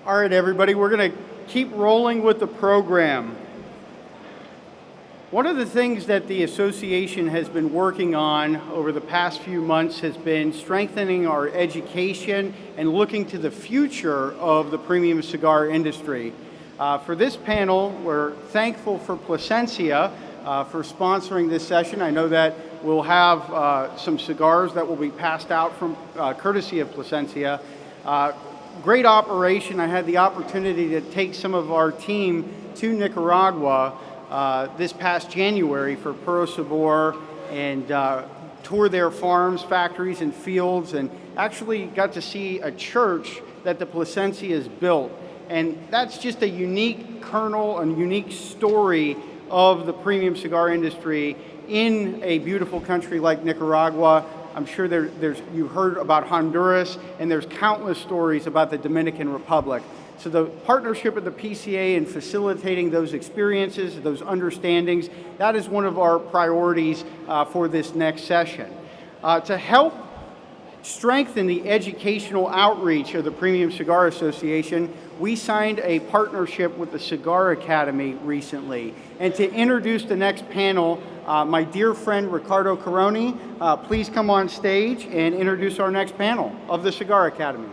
All right, everybody, we're going to keep rolling with the program. One of the things that the association has been working on over the past few months has been strengthening our education and looking to the future of the premium cigar industry. For this panel, we're thankful for Plasencia for sponsoring this session. I know that we'll have some cigars that will be passed out from courtesy of Plasencia. Great operation. I had the opportunity to take some of our team to Nicaragua this past January for Puro Sabor and tour their farms, factories, and fields, and actually got to see a church that the Plasencia has built. And that's just a unique kernel and unique story of the premium cigar industry in a beautiful country like Nicaragua. I'm sure you've heard about Honduras, and there's countless stories about the Dominican Republic. So the partnership with the PCA in facilitating those experiences, those understandings, that is one of our priorities for this next session. To help strengthen the educational outreach of the Premium Cigar Association, we signed a partnership with the Cigar Academy recently. And to introduce the next panel, my dear friend Ricardo Caroni, please come on stage and introduce our next panel of the Cigar Academy.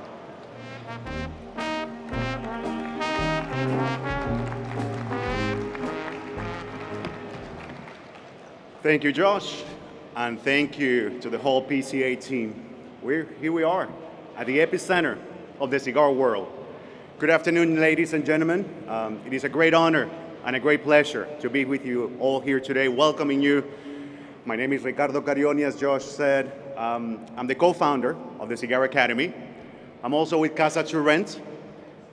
Thank you, Josh, and thank you to the whole PCA team. Here we are at the epicenter of the cigar world. Good afternoon, ladies and gentlemen. It is a great honor and a great pleasure to be with you all here today, welcoming you. My name is Ricardo Carioni, as Josh said. I'm the co-founder of the Cigar Academy. I'm also with Casa Turrent,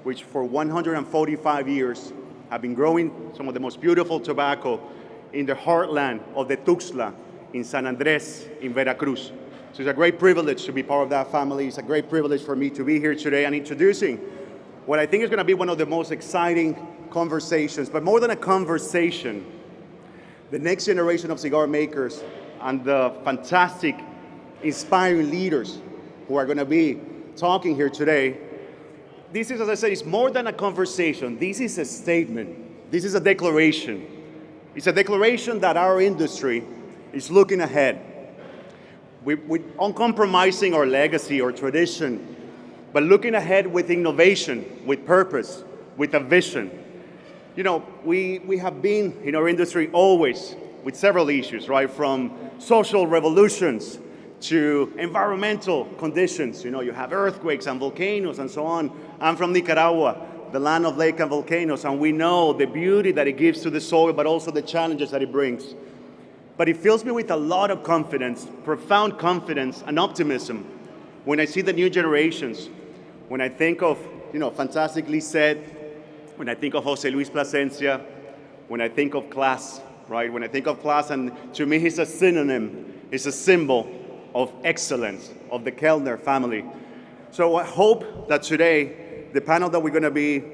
which for 145 years have been growing some of the most beautiful tobacco in the heartland of the Tuxtla in San Andres in Veracruz. So it's a great privilege to be part of that family. It's a great privilege for me to be here today and introducing what I think is going to be one of the most exciting conversations, but more than a conversation, the next generation of cigar makers and the fantastic, inspiring leaders who are going to be talking here today. This is, as I said, it's more than a conversation. This is a statement. This is a declaration. It's a declaration that our industry is looking ahead. We're uncompromising our legacy or tradition, but looking ahead with innovation, with purpose, with a vision. You know, we have been in our industry always with several issues, right? From social revolutions to environmental conditions. You know, you have earthquakes and volcanoes and so on. I'm from Nicaragua, the land of lake and volcanoes, and we know the beauty that it gives to the soil, but also the challenges that it brings. But it fills me with a lot of confidence, profound confidence and optimism when I see the new generations, when I think of, fantastically said, when I think of Jose Luis Plasencia, when I think of class, right? When I think of class, and to me he's a synonym, he's a symbol of excellence, of the Kellner family. So I hope that today, the panel that we're going to be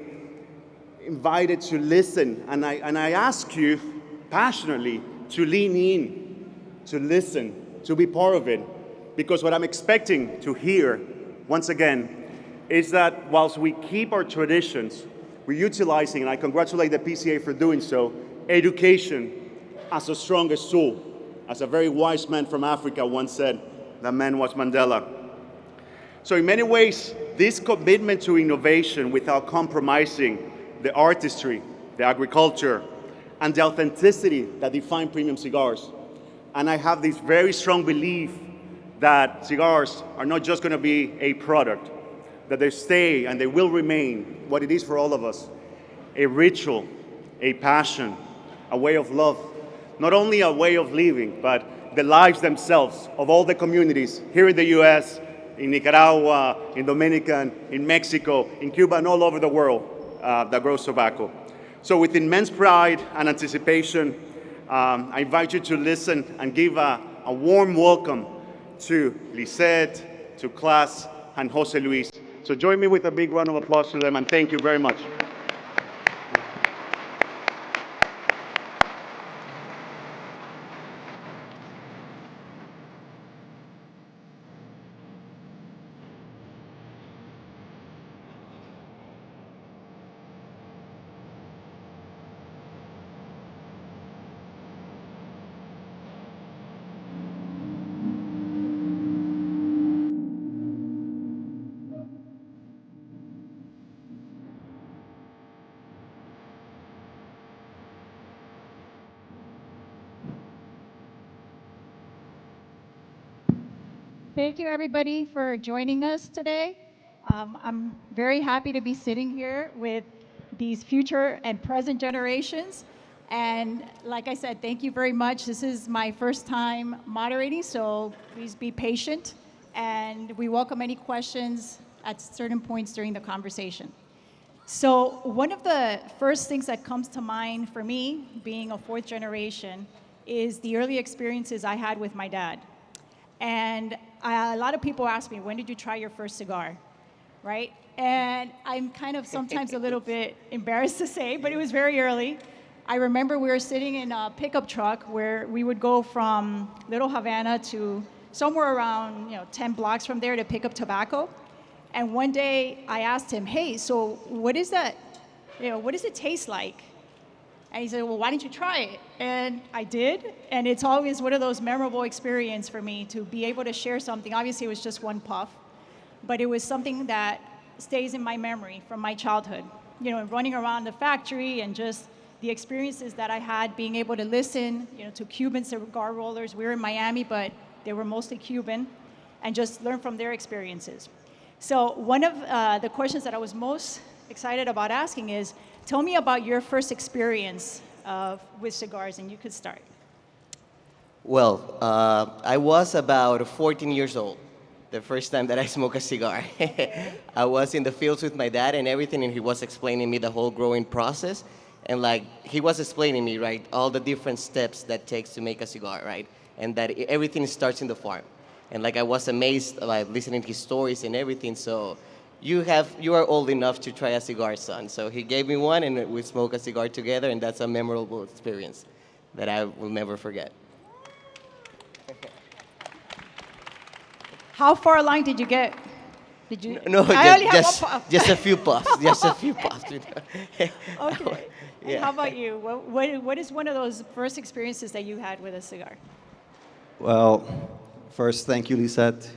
invited to listen, and I ask you passionately to lean in, to listen, to be part of it, because what I'm expecting to hear, once again, is that whilst we keep our traditions, we're utilizing, and I congratulate the PCA for doing so, education as the strongest tool. As a very wise man from Africa once said, that man was Mandela. So in many ways, this commitment to innovation without compromising the artistry, the agriculture, and the authenticity that define premium cigars. And I have this very strong belief that cigars are not just going to be a product, that they stay and they will remain what it is for all of us, a ritual, a passion, a way of love, not only a way of living, but the lives themselves of all the communities here in the US, in Nicaragua, in Dominican, in Mexico, in Cuba, and all over the world that grows tobacco. So with immense pride and anticipation, I invite you to listen and give a warm welcome to Lisette, to Class, and Jose Luis. So join me with a big round of applause to them, and thank you very much. Thank you, everybody, for joining us today. I'm very happy to be sitting here with these future and present generations. And like I said, thank you very much. This is my first time moderating, so please be patient. And we welcome any questions at certain points during the conversation. So, one of the first things that comes to mind for me, being a fourth generation, is the early experiences I had with my dad. And a lot of people ask me, when did you try your first cigar? Right? And I'm kind of sometimes a little bit embarrassed to say, but it was very early. I remember we were sitting in a pickup truck where we would go from Little Havana to somewhere around 10 blocks from there to pick up tobacco. And one day I asked him, hey, so what is that? What does it taste like? And he said, well, why don't you try it? And I did, and it's always one of those memorable experiences for me to be able to share something. Obviously, it was just one puff, but it was something that stays in my memory from my childhood. Running around the factory and just the experiences that I had, being able to listen, to Cuban cigar rollers. We were in Miami, but they were mostly Cuban, and just learn from their experiences. So one of the questions that I was most excited about asking is, tell me about your first experience with cigars, and you could start. Well, I was about 14 years old the first time that I smoked a cigar. I was in the fields with my dad and everything, and he was explaining me the whole growing process. And like, he was explaining me, right, all the different steps that takes to make a cigar, right? And that everything starts in the farm. And like, I was amazed, like, listening to his stories and everything. So you are old enough to try a cigar, son. So he gave me one, and we smoked a cigar together, and that's a memorable experience that I will never forget. How far along did you get? Did you? No, I only have one puff. just a few puffs, just a few puffs. Okay. And Yeah. how about you? What is one of those first experiences that you had with a cigar? Well, first, thank you, Lisette.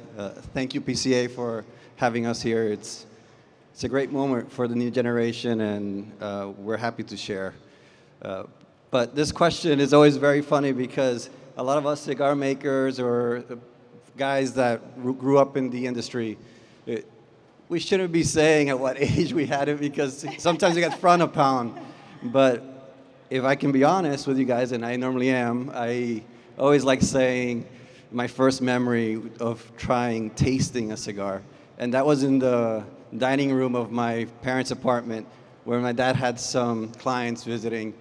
Thank you, PCA, for having us here. It's a great moment for the new generation, and we're happy to share. But this question is always very funny because a lot of us cigar makers or guys that grew up in the industry, we shouldn't be saying at what age we had it because sometimes it gets frowned upon. But if I can be honest with you guys, and I normally am, I always like saying my first memory of tasting a cigar. And that was in the dining room of my parents' apartment where my dad had some clients visiting.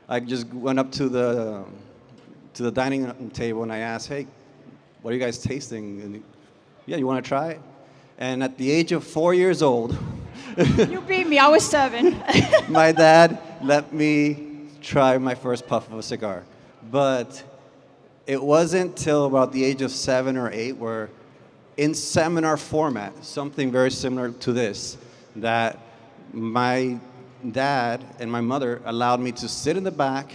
I just went up to the dining table and I asked, hey, what are you guys tasting? And yeah, you want to try it? And at the age of 4 years old, You beat me. I was 7. my dad let me try my first puff of a cigar. But it wasn't till about the age of 7 or 8 where in seminar format, something very similar to this, that my dad and my mother allowed me to sit in the back,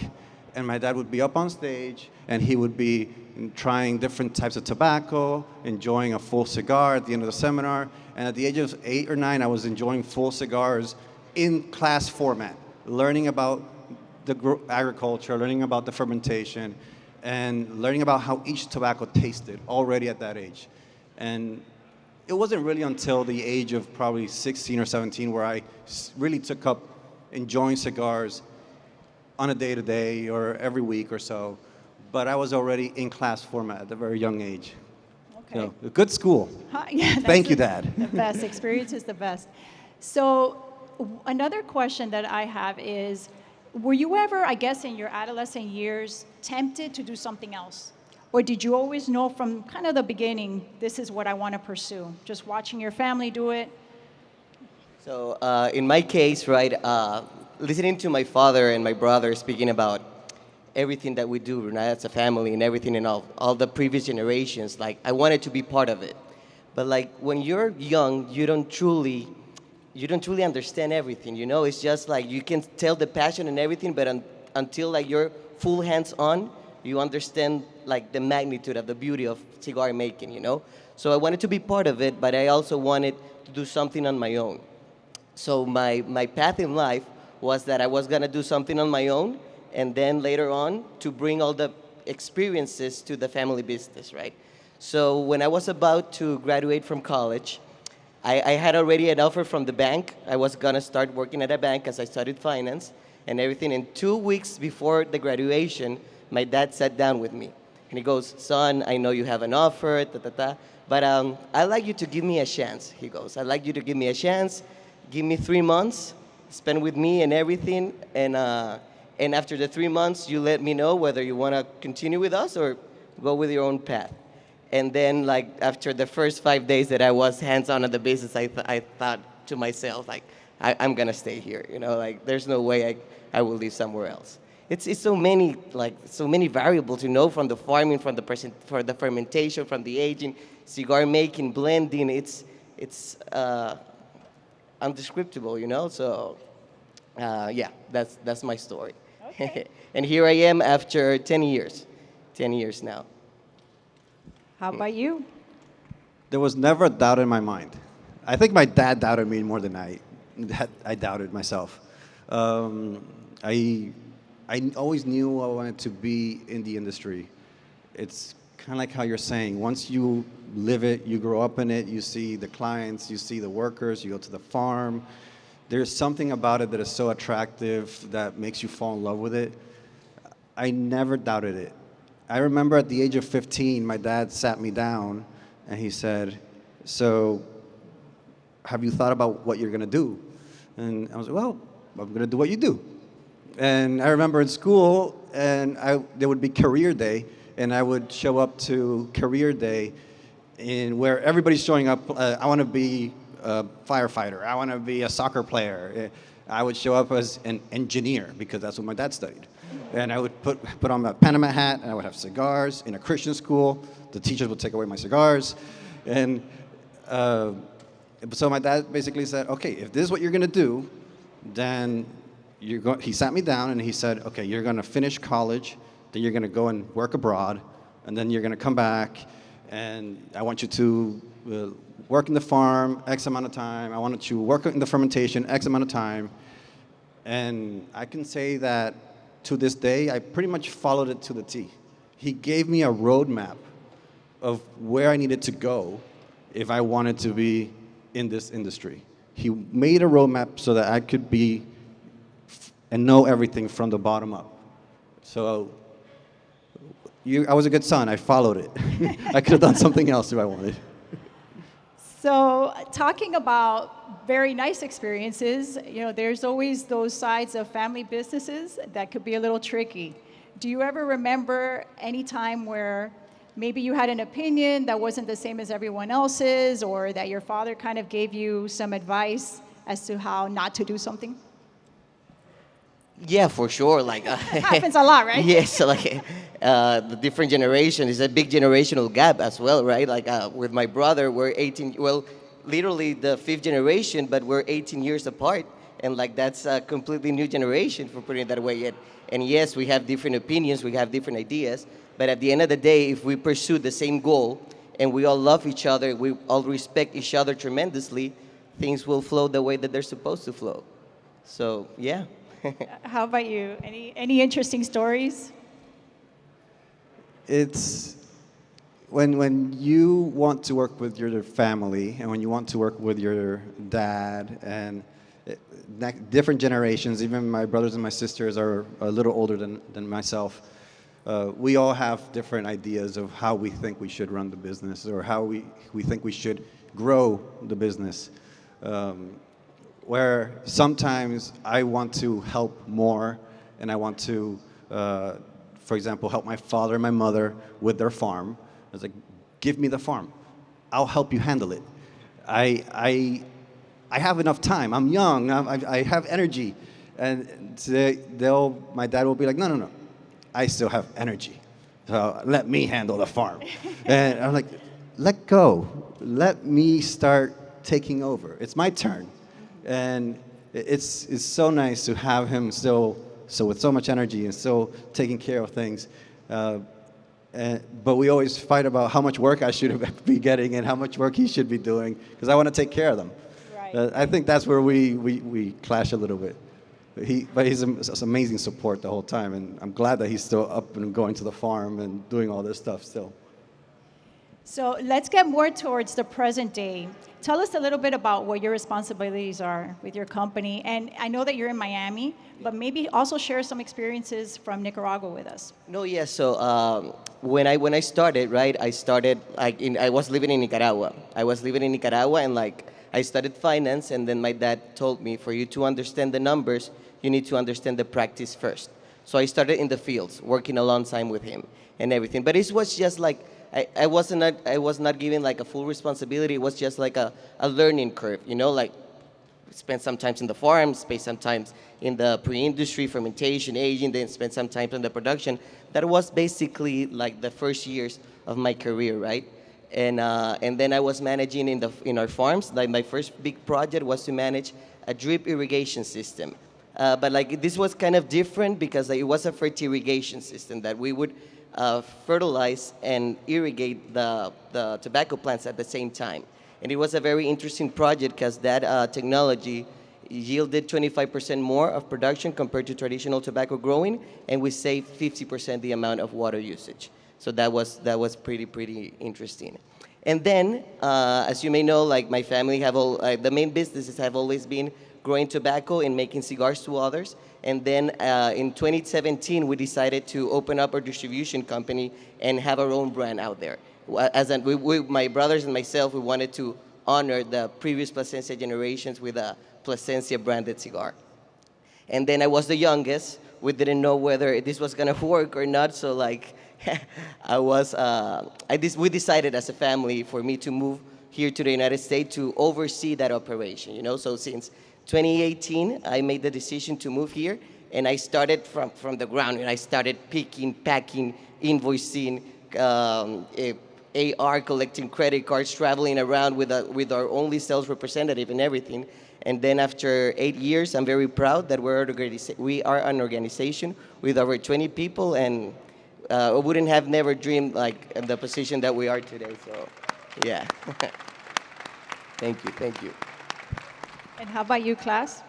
and my dad would be up on stage, and he would be trying different types of tobacco, enjoying a full cigar at the end of the seminar. And at the age of 8 or 9, I was enjoying full cigars in class format, learning about the agriculture, learning about the fermentation, and learning about how each tobacco tasted already at that age. And it wasn't really until the age of probably 16 or 17 where I really took up enjoying cigars on a day-to-day or every week or so. But I was already in class format at a very young age. Okay. So, a good school. Yeah, Thank you, Dad. The best. Experience is the best. So another question that I have is, were you ever, I guess, in your adolescent years, tempted to do something else? Or did you always know from kind of the beginning, this is what I want to pursue? Just watching your family do it? So in my case, right, listening to my father and my brother speaking about everything that we do right, as a family and everything and all the previous generations, like I wanted to be part of it. But like when you're young, you don't truly understand everything, you know? It's just like you can tell the passion and everything, but until like you're full hands on, you understand like the magnitude of the beauty of cigar making, you know? So I wanted to be part of it, but I also wanted to do something on my own. So my path in life was that I was gonna do something on my own, and then later on to bring all the experiences to the family business, right? So when I was about to graduate from college, I had already an offer from the bank. I was gonna start working at a bank as I studied finance and everything. And 2 weeks before the graduation, my dad sat down with me. And he goes, son, I know you have an offer, but I'd like you to give me a chance. He goes, I'd like you to give me a chance. Give me 3 months, spend with me and everything. And after the 3 months, you let me know whether you want to continue with us or go with your own path. And then, like, after the first 5 days that I was hands-on at the business, I thought to myself, like, I'm going to stay here. You know, like, there's no way I will leave somewhere else. It's so many, like, so many variables to know from the farming, from for the fermentation, from the aging, cigar making, blending. It's undescriptible, you know? So, yeah, that's my story. Okay. And here I am after 10 years. 10 years now. How about you? There was never a doubt in my mind. I think my dad doubted me more than I doubted myself. I always knew I wanted to be in the industry. It's kind of like how you're saying. Once you live it, you grow up in it, you see the clients, you see the workers, you go to the farm. There's something about it that is so attractive that makes you fall in love with it. I never doubted it. I remember at the age of 15, my dad sat me down and he said, so have you thought about what you're going to do? And I was like, well, I'm going to do what you do. And I remember in school, and there would be career day, and I would show up to career day where everybody's showing up. I want to be a firefighter. I want to be a soccer player. I would show up as an engineer because that's what my dad studied. And I would put on my Panama hat, and I would have cigars in a Christian school. The teachers would take away my cigars. And so my dad basically said, okay, if this is what you're going to do, then he sat me down and he said, okay, you're going to finish college, then you're going to go and work abroad, and then you're going to come back, and I want you to work in the farm X amount of time. I want you to work in the fermentation X amount of time. And I can say that to this day, I pretty much followed it to the T. He gave me a roadmap of where I needed to go if I wanted to be in this industry. He made a roadmap so that I could be and know everything from the bottom up. So I was a good son. I followed it. I could have done something else if I wanted. So, talking about very nice experiences, there's always those sides of family businesses that could be a little tricky. Do you ever remember any time where maybe you had an opinion that wasn't the same as everyone else's, or that your father kind of gave you some advice as to how not to do something? Yeah, for sure. Like Happens a lot, right? Yes, like the different generation is a big generational gap as well, right? Like with my brother, we're 18. Well, literally the fifth generation, but we're 18 years apart, and like that's a completely new generation, for putting it that way. And yes, we have different opinions, we have different ideas, but at the end of the day, if we pursue the same goal and we all love each other, we all respect each other tremendously, things will flow the way that they're supposed to flow. So yeah. How about you? Any interesting stories? It's when you want to work with your family and when you want to work with your dad and different generations, even my brothers and my sisters are a little older than myself. We all have different ideas of how we think we should run the business or how we think we should grow the business. Where sometimes I want to help more and I want to, for example, help my father and my mother with their farm. I was like, give me the farm. I'll help you handle it. I have enough time. I'm young. I have energy. And my dad will be like, no. I still have energy. So let me handle the farm. And I'm like, let go. Let me start taking over. It's my turn. And it's so nice to have him still with so much energy and still taking care of things. But we always fight about how much work I should be getting and how much work he should be doing because I want to take care of them. Right. I think that's where we clash a little bit. But he's amazing support the whole time, and I'm glad that he's still up and going to the farm and doing all this stuff still. So let's get more towards the present day. Tell us a little bit about what your responsibilities are with your company. And I know that you're in Miami, but maybe also share some experiences from Nicaragua with us. No, yes. So when I started, right, I was living in Nicaragua. I was living in Nicaragua, and like I studied finance, and then my dad told me, for you to understand the numbers, you need to understand the practice first. So I started in the fields, working alongside with him and everything. But it was just like I was not given like a full responsibility. It was just like a learning curve, like spent some time in the farm, spent some time in the pre-industry, fermentation, aging, then spent some time in the production. That was basically like the first years of my career, right? And then I was managing in our farms. Like my first big project was to manage a drip irrigation system. But like this was kind of different because it was a fertirrigation system that we would fertilize and irrigate the tobacco plants at the same time. And it was a very interesting project because that technology yielded 25% more of production compared to traditional tobacco growing, and we saved 50% the amount of water usage. So that was pretty interesting. And then, as you may know, like my family the main businesses have always been growing tobacco and making cigars to others. And then in 2017, we decided to open up our distribution company and have our own brand out there. My brothers and myself, we wanted to honor the previous Plasencia generations with a Plasencia branded cigar. And then I was the youngest. We didn't know whether this was gonna work or not. So like, we decided as a family for me to move here to the United States to oversee that operation. So since 2018, I made the decision to move here, and I started from the ground. And I started picking, packing, invoicing, AR, collecting credit cards, traveling around with our only sales representative and everything. And then after 8 years, I'm very proud that we are an organization with over 20 people, and I wouldn't have never dreamed like the position that we are today. So, yeah. Thank you. And how about you, class?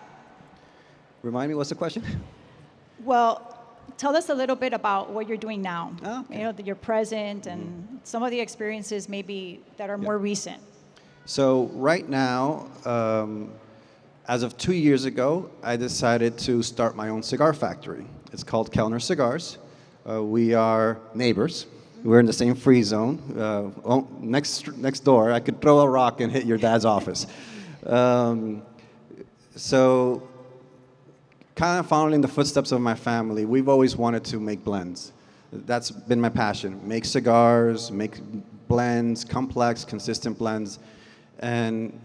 Remind me, what's the question? Well, tell us a little bit about what you're doing now. Oh, okay. That you're present and some of the experiences maybe that are more recent. So right now, as of 2 years ago, I decided to start my own cigar factory. It's called Kellner Cigars. We are neighbors. We're in the same free zone. Next door, I could throw a rock and hit your dad's office. So kind of following the footsteps of my family, we've always wanted to make blends. That's been my passion. Make cigars, make blends, complex, consistent blends. And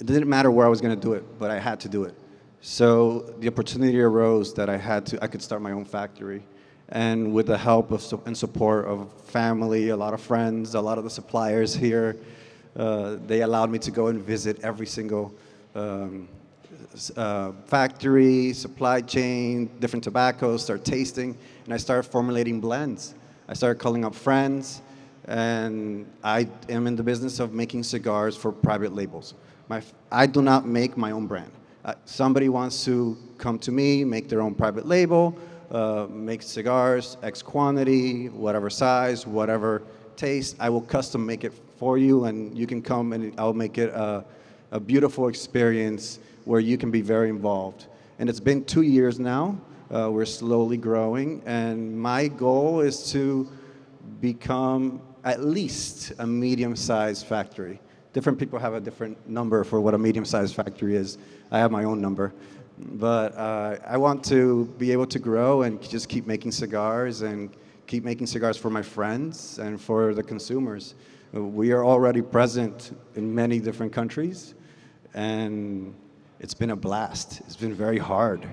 it didn't matter where I was going to do it, but I had to do it. So the opportunity arose that I could start my own factory. And with the help and support of family, a lot of friends, a lot of the suppliers here, they allowed me to go and visit every single factory, supply chain, different tobaccos, start tasting, and I started formulating blends. I started calling up friends, and I am in the business of making cigars for private labels. I do not make my own brand. Somebody wants to come to me, make their own private label, make cigars, X quantity, whatever size, whatever taste. I will custom make it for you, and you can come and I'll make it a beautiful experience where you can be very involved. And it's been 2 years now. We're slowly growing, and my goal is to become at least a medium-sized factory. Different people have a different number for what a medium-sized factory is. I have my own number. But I want to be able to grow and just keep making cigars and keep making cigars for my friends and for the consumers. We are already present in many different countries, and it's been a blast. It's been very hard.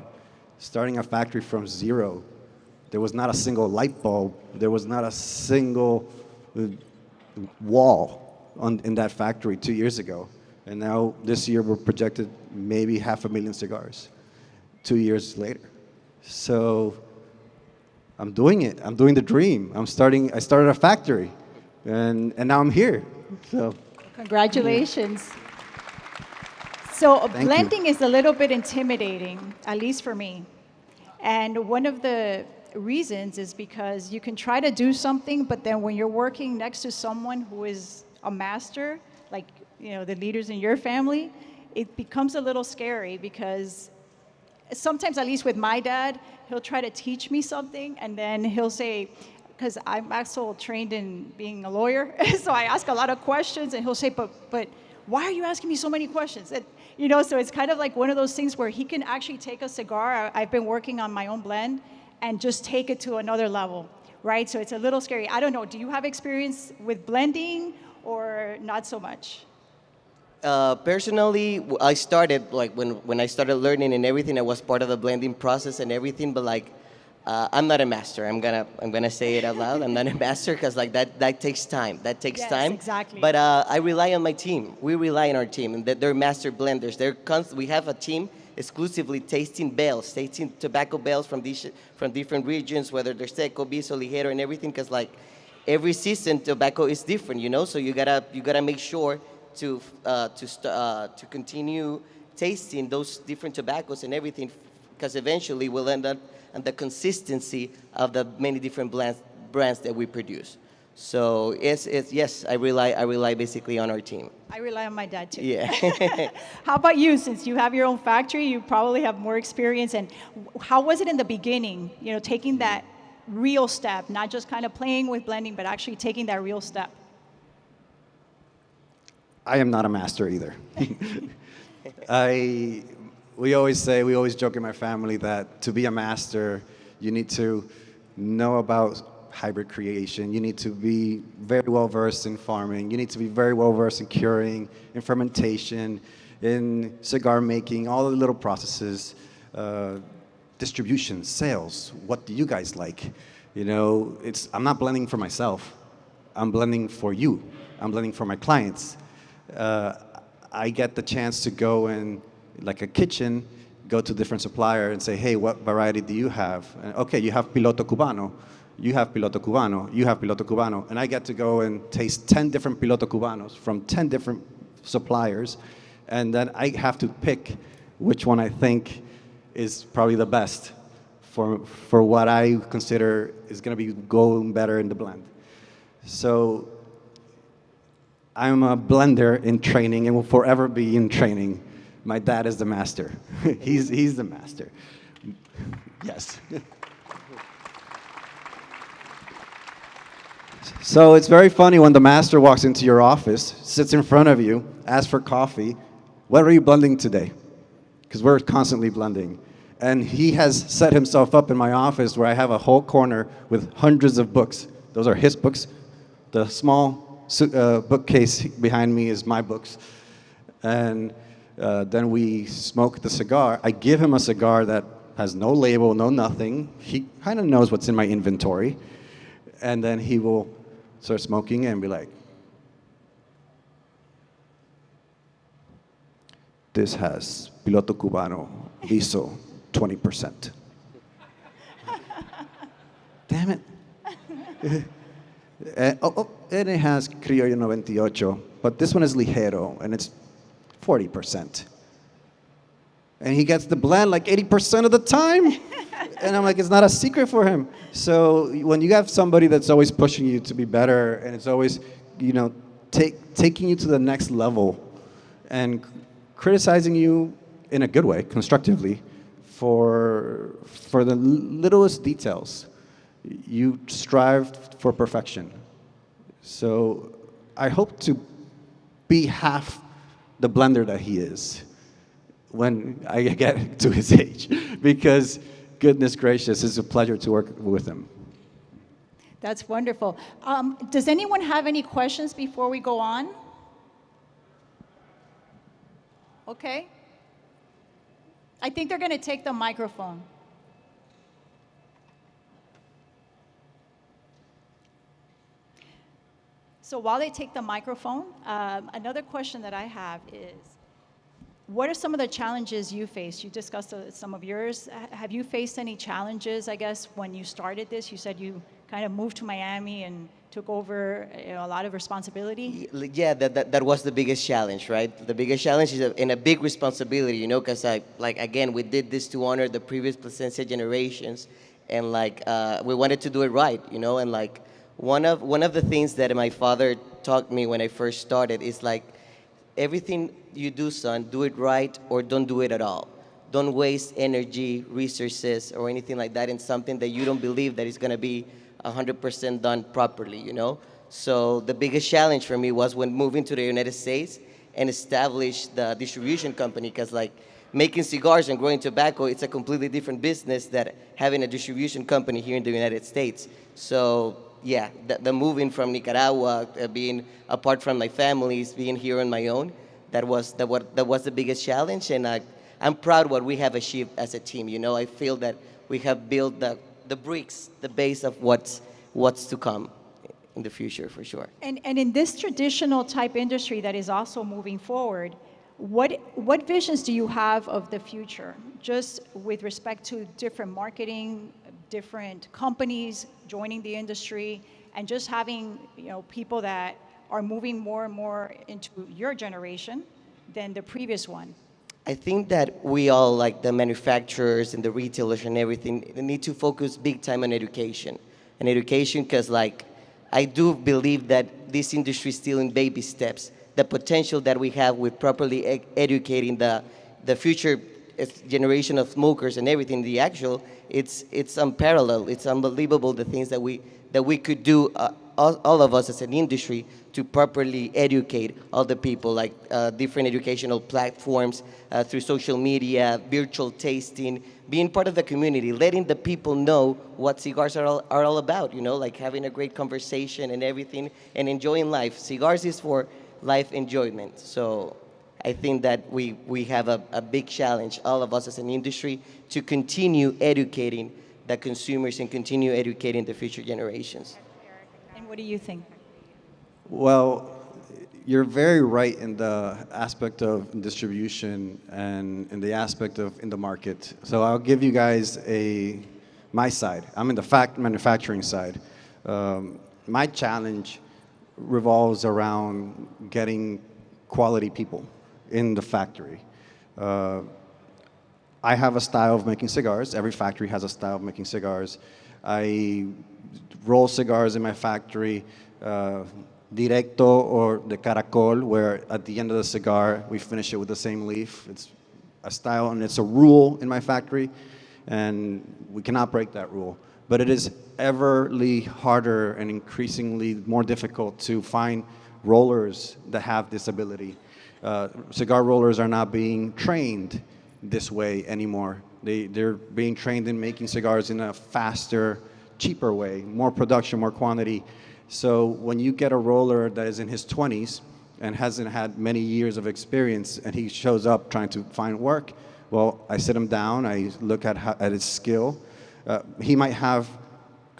Starting a factory from zero, there was not a single light bulb. There was not a single wall in that factory 2 years ago. And now this year we're projected maybe 500,000 cigars 2 years later. So I'm doing it. I'm doing the dream. I started a factory, and now I'm here. So Congratulations. So Thank blending is a little bit intimidating, at least for me. And one of the reasons is because you can try to do something, but then when you're working next to someone who is a master, like, the leaders in your family, it becomes a little scary because sometimes, at least with my dad, he'll try to teach me something, and then he'll say, because I'm also trained in being a lawyer, so I ask a lot of questions, and he'll say, but why are you asking me so many questions? And, so it's kind of like one of those things where he can actually take a cigar. I've been working on my own blend and just take it to another level, right? So it's a little scary. I don't know, do you have experience with blending or not so much? Personally, I started like when I started learning and everything. I was part of the blending process and everything. But like, I'm not a master. I'm gonna say it out loud. I'm not a master because like that takes time. That takes Yes, time. exactly. But I rely on my team. We rely on our team, and that they're master blenders. We have a team exclusively tasting bales, tasting tobacco bales from different regions, whether they're seco, biso, ligero, and everything. Because like every season, tobacco is different. So you gotta make sure to continue tasting those different tobaccos and everything, because eventually we'll end up on the consistency of the many different brands that we produce. So yes, I rely basically on our team. I rely on my dad too. Yeah. How about you? Since you have your own factory, you probably have more experience. And how was it in the beginning, taking that real step, not just kind of playing with blending, but actually taking that real step? I am not a master either. We always joke in my family that to be a master, you need to know about hybrid creation. You need to be very well versed in farming. You need to be very well versed in curing, in fermentation, in cigar making, all the little processes, distribution, sales. What do you guys like? I'm not blending for myself. I'm blending for you. I'm blending for my clients. I get the chance to go in, like a kitchen, go to different supplier and say, hey, what variety do you have? And, okay, you have Piloto Cubano, you have Piloto Cubano, you have Piloto Cubano. And I get to go and taste 10 different Piloto Cubanos from 10 different suppliers. And then I have to pick which one I think is probably the best for what I consider is going to be going better in the blend. So I'm a blender in training and will forever be in training. My dad is the master. He's the master. Yes. So it's very funny when the master walks into your office, sits in front of you, asks for coffee. What are you blending today? Because we're constantly blending. And he has set himself up in my office where I have a whole corner with hundreds of books. Those are his books. The small bookcase behind me is my books. And then we smoke the cigar. I give him a cigar that has no label, no nothing. He kind of knows what's in my inventory. And then he will start smoking and be like, this has Piloto Cubano, Viso, 20%. Damn it. And it has Criollo 98, but this one is Ligero, and it's 40%. And he gets the blend like 80% of the time. And I'm like, it's not a secret for him. So when you have somebody that's always pushing you to be better, and it's always, taking you to the next level, and criticizing you in a good way, constructively, for the littlest details, you strive for perfection. So I hope to be half the blender that he is when I get to his age, because goodness gracious, it's a pleasure to work with him. That's wonderful. Does anyone have any questions before we go on? Okay. I think they're going to take the microphone. So while they take the microphone, another question that I have is, what are some of the challenges you faced? You discussed some of yours. Have you faced any challenges, I guess, when you started this? You said you kind of moved to Miami and took over a lot of responsibility. Yeah, that was the biggest challenge, right? The biggest challenge is and a big responsibility, because again, we did this to honor the previous Placencia generations, and like we wanted to do it right, you know. And like one of the things that my father taught me when I first started is like, everything you do, son, do it right or don't do it at all. Don't waste energy, resources, or anything like that in something that you don't believe that is going to be 100% done properly, you know? So the biggest challenge for me was when moving to the United States and establish the distribution company, because like making cigars and growing tobacco, it's a completely different business than having a distribution company here in the United States. So yeah, the moving from Nicaragua, being apart from my families, being here on my own, that was the biggest challenge, and I'm proud what we have achieved as a team. You know, I feel that we have built the bricks, the base of what's to come in the future for sure. And in this traditional type industry that is also moving forward, what visions do you have of the future, just with respect to different marketing, different companies joining the industry, and just having, you know, people that are moving more and more into your generation than the previous one? I think that we all, like the manufacturers and the retailers and everything, they need to focus big time on education. And education, because like I do believe that this industry is still in baby steps. The potential that we have with properly educating the future generation of smokers and everything, the actual, it's unparalleled. It's unbelievable the things that we could do, all of us as an industry, to properly educate all the people, like different educational platforms, through social media, virtual tasting, being part of the community, letting the people know what cigars are all about, you know, like having a great conversation and everything, and enjoying life. Cigars is for life enjoyment. So I think that we have a big challenge, all of us as an industry, to continue educating the consumers and continue educating the future generations. And what do you think? Well, you're very right in the aspect of distribution and in the aspect of in the market. So I'll give you guys my side. I'm in the manufacturing side. My challenge revolves around getting quality people in the factory. I have a style of making cigars. Every factory has a style of making cigars. I roll cigars in my factory, directo or de caracol, where at the end of the cigar, we finish it with the same leaf. It's a style and it's a rule in my factory, and we cannot break that rule. But it is everly harder and increasingly more difficult to find rollers that have this ability. Cigar rollers are not being trained this way anymore. They're being trained in making cigars in a faster, cheaper way, more production, more quantity. So when you get a roller that is in his 20s and hasn't had many years of experience, and he shows up trying to find work, well, I sit him down, I look at his skill. He might have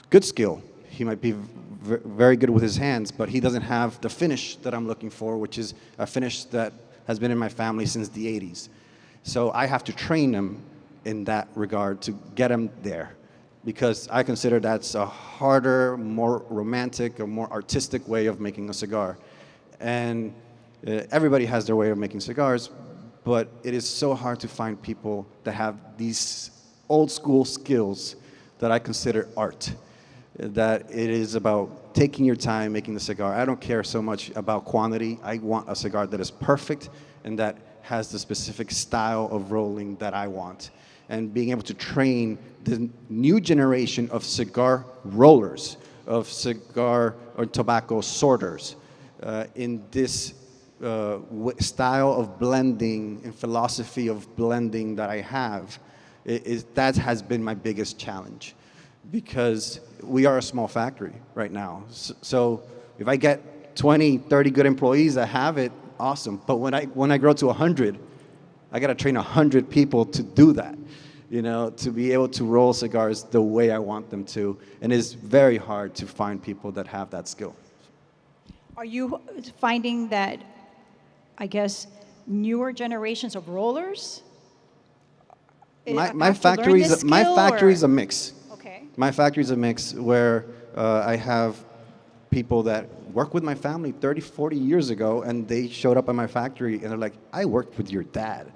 good skill. He might be very good with his hands, but he doesn't have the finish that I'm looking for, which is a finish that has been in my family since the 80s. So I have to train him in that regard to get him there, because I consider that's a harder, more romantic, or more artistic way of making a cigar. And everybody has their way of making cigars, but it is so hard to find people that have these old school skills that I consider art. That it is about taking your time making the cigar. I don't care so much about quantity. I want a cigar that is perfect and that has the specific style of rolling that I want. And being able to train the new generation of cigar rollers, of cigar or tobacco sorters, in this style of blending and philosophy of blending that I have, that has been my biggest challenge, because we are a small factory right now. So if I get 20, 30 good employees that have it, awesome. But when I grow to 100, I got to train 100 people to do that, you know, to be able to roll cigars the way I want them to. And it's very hard to find people that have that skill. Are you finding that, I guess, newer generations of rollers My have to learn factory's this my skill, factory's or? a mix. Okay. My factory's a mix where I have people that work with my family 30, 40 years ago, and they showed up at my factory and they're like, I worked with your dad.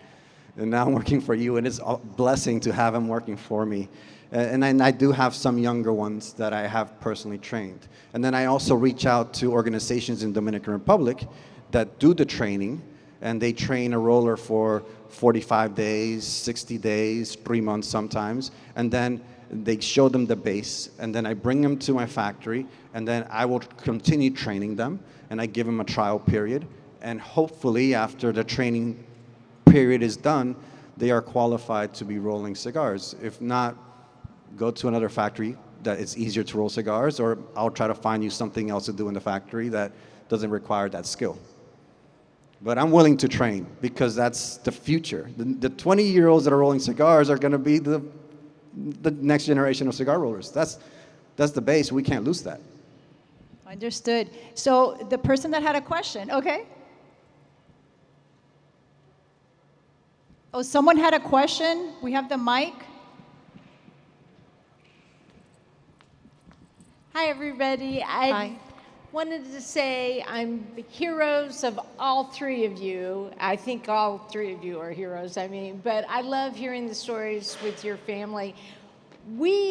and now I'm working for you, and it's a blessing to have him working for me. And I do have some younger ones that I have personally trained. And then I also reach out to organizations in Dominican Republic that do the training, and they train a roller for 45 days, 60 days, 3 months sometimes, and then they show them the base, and then I bring them to my factory, and then I will continue training them, and I give them a trial period, and hopefully after the training period is done, they are qualified to be rolling cigars. If not, go to another factory that it's easier to roll cigars, or I'll try to find you something else to do in the factory that doesn't require that skill. But I'm willing to train because that's the future. The 20-year-olds that are rolling cigars are going to be the next generation of cigar rollers. That's the base. We can't lose that. Understood. So the person that had a question, okay? Oh, someone had a question. We have the mic. Hi, everybody. I wanted to say I'm heroes of all three of you. I think all three of you are heroes, but I love hearing the stories with your family.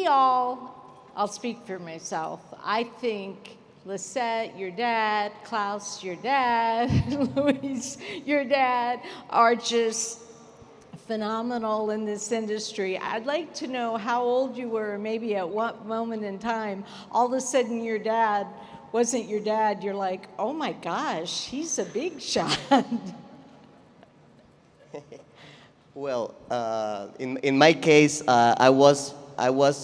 I'll speak for myself. I think Lisette, your dad, Klaus, your dad, Luis, your dad, are just phenomenal in this industry. I'd like to know how old you were, maybe at what moment in time, all of a sudden your dad wasn't your dad. You're like, oh my gosh, he's a big shot. Well, in my case, I was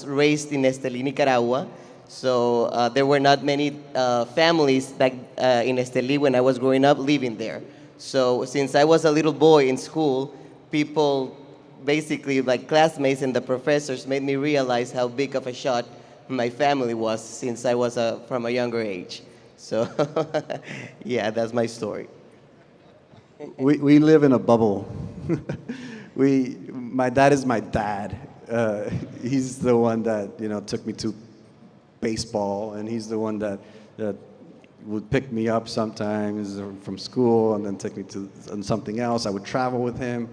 raised in Estelí, Nicaragua, so there were not many families back in Estelí when I was growing up living there. So since I was a little boy in school, people, basically like classmates and the professors, made me realize how big of a shot my family was since I was from a younger age. So yeah, that's my story. We live in a bubble. My dad is my dad. He's the one that took me to baseball, and he's the one that would pick me up sometimes from school and then take me to something else. I would travel with him.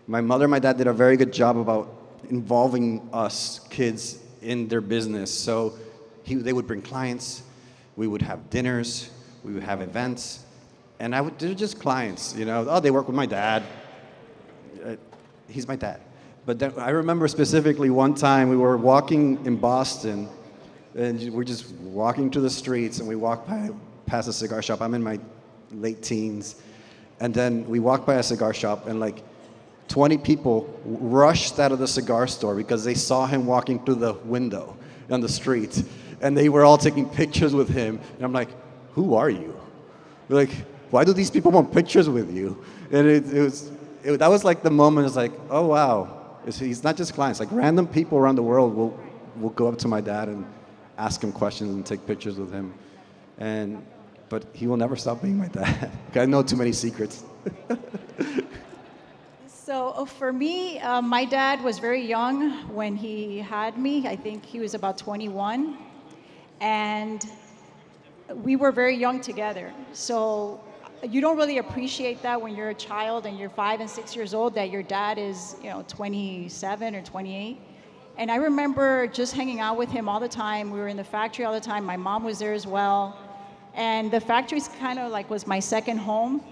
My mother and my dad did a very good job about involving us kids in their business. So they would bring clients, we would have dinners, we would have events, and they're just clients, Oh, they work with my dad. He's my dad. But then I remember specifically one time we were walking in Boston, and we're just walking through the streets, and we walk past a cigar shop. I'm in my late teens, and then we walked by a cigar shop, and like 20 people rushed out of the cigar store because they saw him walking through the window on the street, and they were all taking pictures with him. And I'm like, who are you? Like, why do these people want pictures with you? And that was like the moment. It's like, oh wow, he's not just clients. Like random people around the world will go up to my dad and ask him questions and take pictures with him. But he will never stop being my dad. I know too many secrets. So for me, my dad was very young when he had me. I think he was about 21. And we were very young together. So you don't really appreciate that when you're a child and you're 5 and 6 years old, that your dad is 27 or 28. And I remember just hanging out with him all the time. We were in the factory all the time. My mom was there as well. And the factory's kind of like was my second home.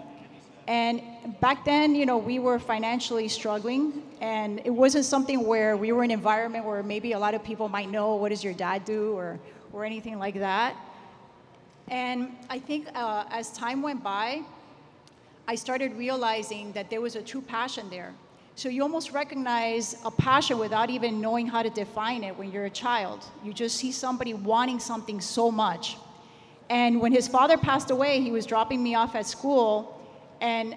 And back then, we were financially struggling, and it wasn't something where we were in an environment where maybe a lot of people might know, what does your dad do, or anything like that. And I think as time went by, I started realizing that there was a true passion there. So you almost recognize a passion without even knowing how to define it when you're a child. You just see somebody wanting something so much. And when his father passed away, he was dropping me off at school, and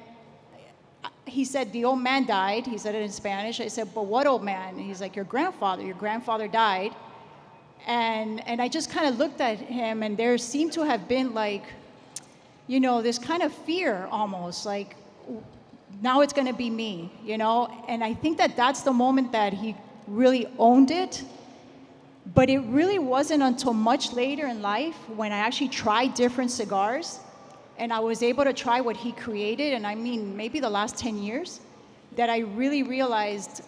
he said, the old man died. He said it in Spanish. I said, but what old man? And he's like, your grandfather died. And I just kind of looked at him, and there seemed to have been like, this kind of fear almost, like, now it's going to be me, And I think that that's the moment that he really owned it. But it really wasn't until much later in life when I actually tried different cigars, and I was able to try what he created, and I mean maybe the last 10 years, that I really realized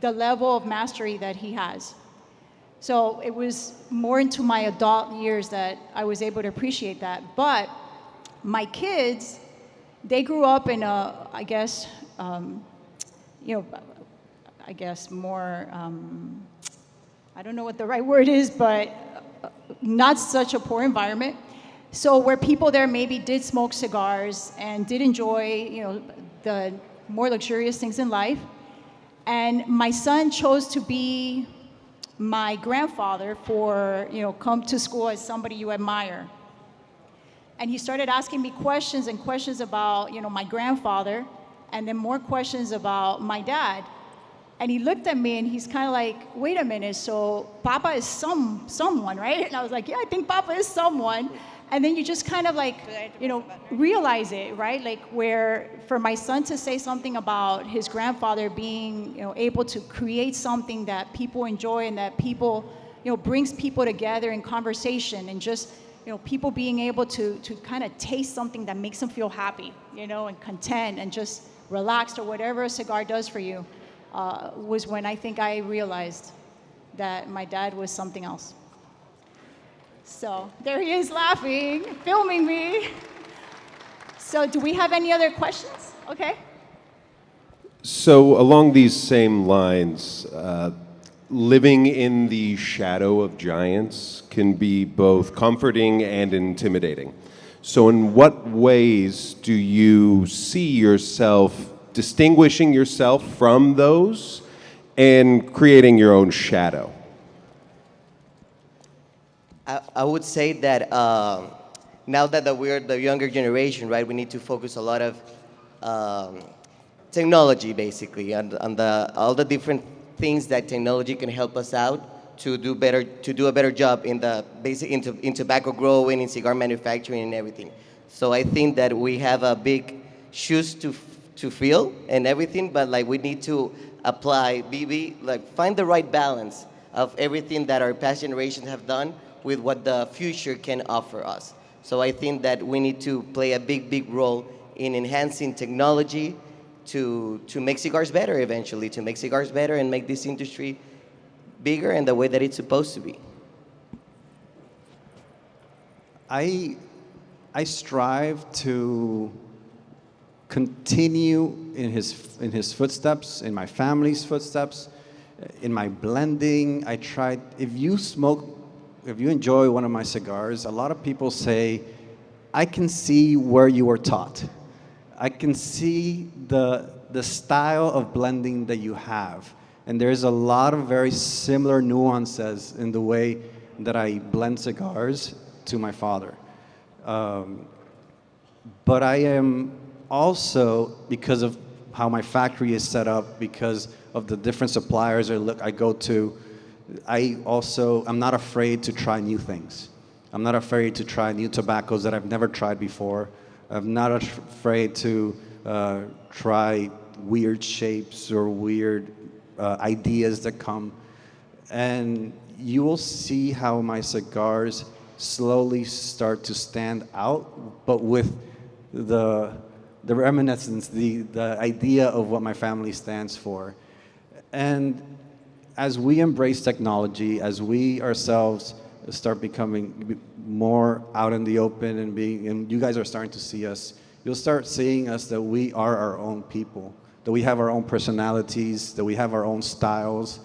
the level of mastery that he has. So it was more into my adult years that I was able to appreciate that. But my kids, they grew up in a, I guess, you know, I guess more, I don't know what the right word is, but not such a poor environment. So where people there maybe did smoke cigars and did enjoy, you know, the more luxurious things in life. And my son chose to be my grandfather for, you know, come to school as somebody you admire. And he started asking me questions and questions about, you know, my grandfather, and then more questions about my dad. And he looked at me and he's kind of like, wait a minute, so Papa is someone, right? And I was like, yeah, I think Papa is someone. And then you just kind of like, you know, realize it, right? Like where for my son to say something about his grandfather being, you know, able to create something that people enjoy and that people, you know, brings people together in conversation, and just, you know, people being able to kind of taste something that makes them feel happy, you know, and content and just relaxed, or whatever a cigar does for you, was when I think I realized that my dad was something else. So there he is laughing, filming me. So do we have any other questions? Okay. So along these same lines, living in the shadow of giants can be both comforting and intimidating. So in what ways do you see yourself distinguishing yourself from those and creating your own shadow? I would say that now that we're the younger generation, right, we need to focus a lot of technology, basically, and all the different things that technology can help us out to do a better job in the basic in tobacco growing, in cigar manufacturing, and everything. So I think that we have a big shoes to fill and everything, but like we need to apply, like find the right balance of everything that our past generations have done with what the future can offer us. So I think that we need to play a big role in enhancing technology to make cigars better eventually, to make cigars better and make this industry bigger in the way that it's supposed to be. I strive to continue in his footsteps, in my family's footsteps, in my blending. I tried, if you enjoy one of my cigars, a lot of people say, I can see where you were taught. I can see the style of blending that you have. And there's a lot of very similar nuances in the way that I blend cigars to my father. But I am also, because of how my factory is set up, because of the different suppliers I go to, I'm not afraid to try new things. I'm not afraid to try new tobaccos that I've never tried before. I'm not afraid to try weird shapes or weird ideas that come. And you will see how my cigars slowly start to stand out, but with the reminiscence, the idea of what my family stands for. And as we embrace technology, as we ourselves start becoming more out in the open and you guys are starting to see us, you'll start seeing us that we are our own people, that we have our own personalities, that we have our own styles,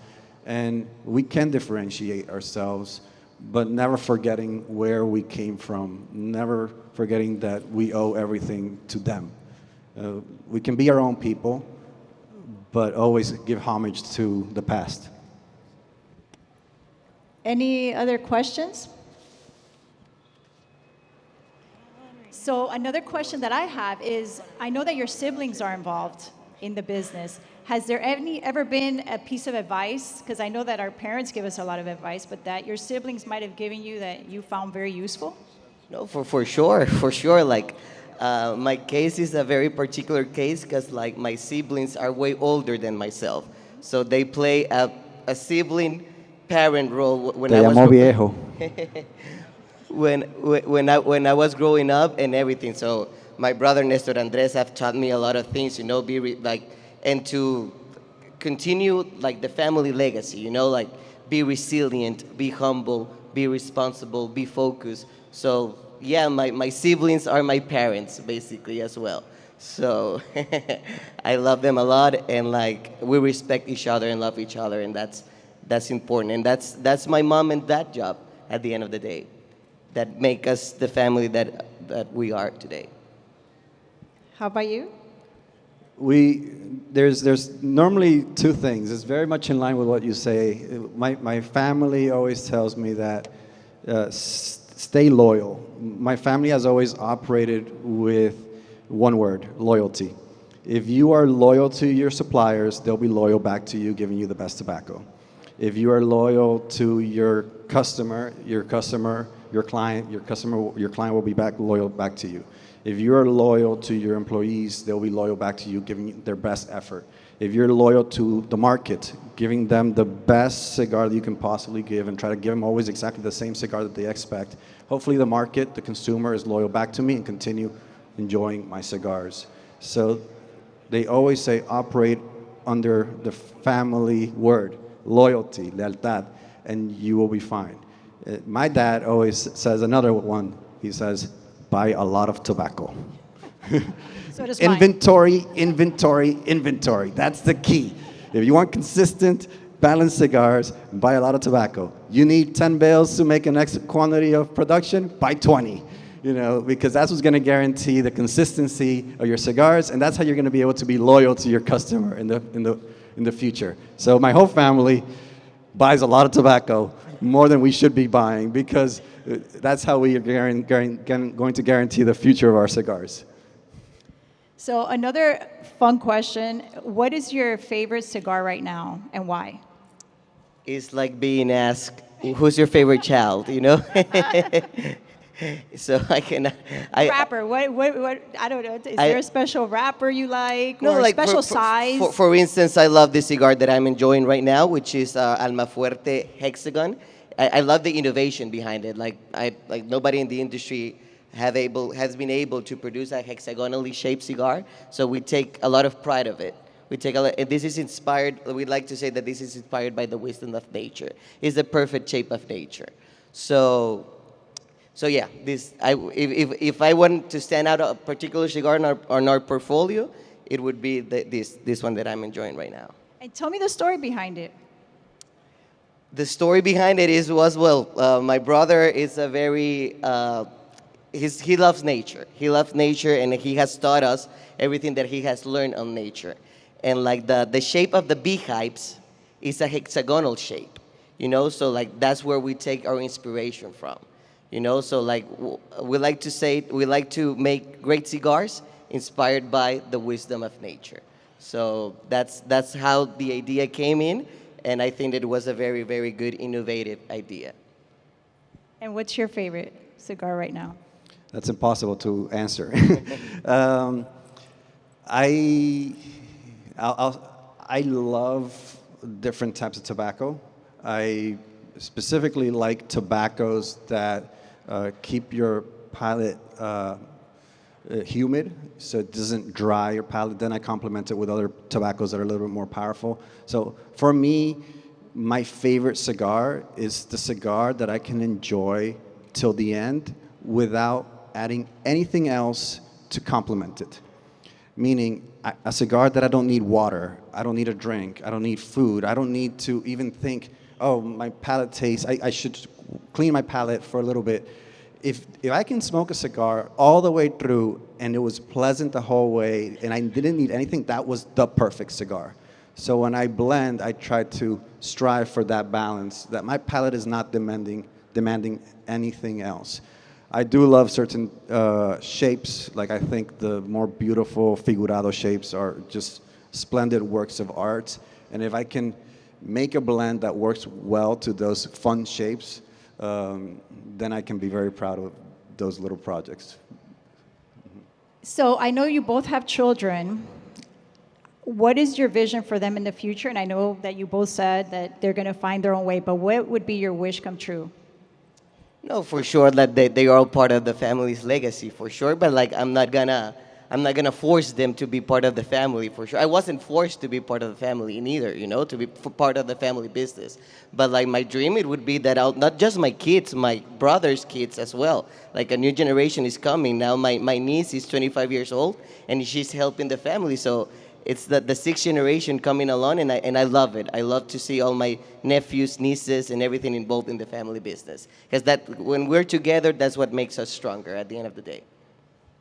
and we can differentiate ourselves, but never forgetting where we came from, never forgetting that we owe everything to them. We can be our own people, but always give homage to the past. Any other questions? So another question that I have is, I know that your siblings are involved in the business. Has there ever been a piece of advice, because I know that our parents give us a lot of advice, but that your siblings might have given you that you found very useful? No, for sure. Like, my case is a very particular case because, like, my siblings are way older than myself, so they play a sibling parent role when I was viejo. when I was growing up and everything. So my brother Nestor Andres have taught me a lot of things. You know, and to continue like the family legacy, you know, like be resilient, be humble, be responsible, be focused. So yeah, my siblings are my parents basically as well. So I love them a lot, and like we respect each other and love each other, and that's important, and that's my mom and dad job at the end of the day, that make us the family that we are today. How about you? There's normally two things. It's very much in line with what you say. My family always tells me that stay loyal. My family has always operated with one word: loyalty. If you are loyal to your suppliers, they'll be loyal back to you, giving you the best tobacco. If you are loyal to your customer, your client, your client will be loyal back to you. If you're loyal to your employees, they'll be loyal back to you, giving you their best effort. If you're loyal to the market, giving them the best cigar that you can possibly give, and try to give them always exactly the same cigar that they expect, hopefully the market, the consumer, is loyal back to me and continue enjoying my cigars. So they always say operate under the family word: loyalty, lealtad, and you will be fine. My dad always says another one. He says, buy a lot of tobacco. So does mine. Inventory. That's the key. If you want consistent, balanced cigars, buy a lot of tobacco. You need 10 bales to make an X quantity of production, buy 20. You know, because that's what's going to guarantee the consistency of your cigars, and that's how you're going to be able to be loyal to your customer in the future. So my whole family buys a lot of tobacco, more than we should be buying, because that's how we are going to guarantee the future of our cigars. So another fun question: what is your favorite cigar right now, and why? It's like being asked, who's your favorite child, you know? So Wrapper. What? I don't know. Is there a special wrapper you like, no, or like a special size? For instance, I love this cigar that I'm enjoying right now, which is Almafuerte Hexagon. I love the innovation behind it. Like nobody in the industry has been able to produce a hexagonally shaped cigar. So we take a lot of pride of it. We take a lot, and this is inspired. We'd like to say that this is inspired by the wisdom of nature. It's the perfect shape of nature. So yeah, if I want to stand out a particular cigar on our portfolio, it would be this one that I'm enjoying right now. And tell me the story behind it. The story behind it my brother is a very he loves nature. He loves nature, and he has taught us everything that he has learned on nature. And like the shape of the beehives is a hexagonal shape, you know. So like that's where we take our inspiration from. You know, so like we like to make great cigars inspired by the wisdom of nature. So that's how the idea came in, and I think that it was a very, very good, innovative idea. And what's your favorite cigar right now? That's impossible to answer. I love different types of tobacco. I specifically like tobaccos that keep your palate humid, so it doesn't dry your palate. Then I complement it with other tobaccos that are a little bit more powerful. So for me, my favorite cigar is the cigar that I can enjoy till the end without adding anything else to complement it. Meaning a cigar that I don't need water, I don't need a drink, I don't need food, I don't need to even think, oh, my palate tastes, I should clean my palate for a little bit. If I can smoke a cigar all the way through and it was pleasant the whole way and I didn't need anything, that was the perfect cigar. So when I blend, I try to strive for that balance, that my palate is not demanding anything else. I do love certain shapes, like I think the more beautiful figurado shapes are just splendid works of art. And if I can make a blend that works well to those fun shapes, then I can be very proud of those little projects. So I know you both have children. What is your vision for them in the future? And I know that you both said that they're going to find their own way, but what would be your wish come true? No, for sure that they are all part of the family's legacy, for sure. But like I'm not gonna I'm not gonna force them to be part of the family for sure. I wasn't forced to be part of the family neither, you know, to be part of the family business. But like my dream, it would be that I'll not just my kids, my brother's kids as well. Like a new generation is coming now. My niece is 25 years old, and she's helping the family. So it's the sixth generation coming along, and I love it. I love to see all my nephews, nieces, and everything involved in the family business. Because that when we're together, that's what makes us stronger at the end of the day.